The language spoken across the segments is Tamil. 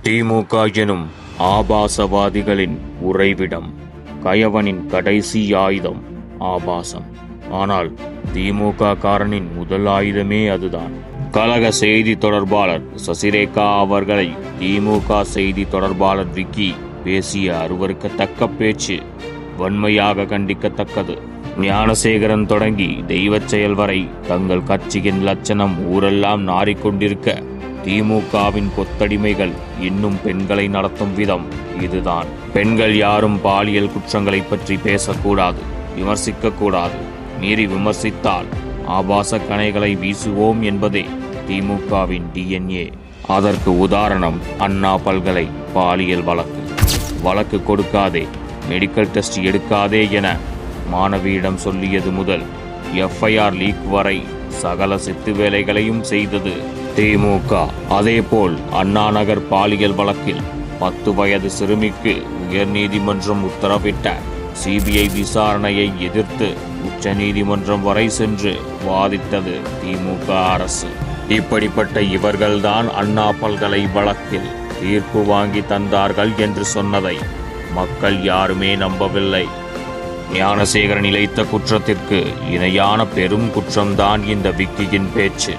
திமுக எனும் ஆபாசவாதிகளின் உறைவிடம். கயவனின் கடைசி ஆயுதம் ஆபாசம். ஆனால் திமுக காரனின் முதல் ஆயுதமே அதுதான். கழக செய்தி தொடர்பாளர் சசிரேகா அவர்களை திமுக செய்தி தொடர்பாளர் விக்கி பேசிய அருவருக்கத்தக்க பேச்சு வன்மையாக கண்டிக்கத்தக்கது. ஞானசேகரன் தொடங்கி தெய்வச் செயல் வரை தங்கள் கட்சியின் லட்சணம் ஊரெல்லாம் நாறிக்கொண்டிருக்க திமுகவின் கொத்தடிமைகள் இன்னும் பெண்களை நடத்தும் விதம் இதுதான். பெண்கள் யாரும் பாலியல் குற்றங்களை பற்றி பேசக்கூடாது, விமர்சிக்க கூடாது. மீறி விமர்சித்தால் ஆபாச கணைகளை வீசுவோம் என்பதே திமுகவின் DNA. அதற்கு உதாரணம் அண்ணா பல்கலை பாலியல் வழக்கு கொடுக்காதே, மெடிக்கல் டெஸ்ட் எடுக்காதே என மாணவியிடம் சொல்லியது முதல் FIR லீக் வரை சகல சித்து வேலைகளையும் செய்தது திமுக. அதேபோல் அண்ணா நகர் பாலியல் வழக்கில் 10 வயது சிறுமிக்கு உயர்நீதிமன்றம் உத்தரவிட்ட CBI விசாரணையை எதிர்த்து உச்சநீதிமன்றம் வரை சென்று வாதிட்டது திமுக அரசு. இப்படிப்பட்ட இவர்கள்தான் அண்ணா பல்கலை வழக்கில் தீர்ப்பு வாங்கி தந்தார்கள் என்று சொன்னதை மக்கள் யாருமே நம்பவில்லை. ஞானசேகரன் இழைத்த குற்றத்திற்கு இணையான பெரும் குற்றம்தான் இந்த விக்கியின் பேச்சு.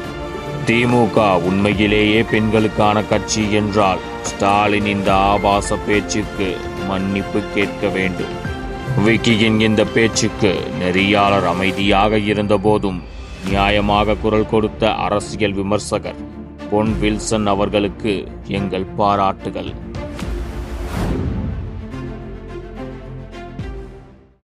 திமுக உண்மையிலேயே பெண்களுக்கான கட்சி என்றால் ஸ்டாலின் இந்த ஆபாச பேச்சுக்கு மன்னிப்பு கேட்க வேண்டும். விக்கியின் இந்த பேச்சுக்கு நெறியாளர் அமைதியாக இருந்த போதும் நியாயமாக குரல் கொடுத்த அரசியல் விமர்சகர் பொன் வில்சன் அவர்களுக்கு எங்கள் பாராட்டுகள்.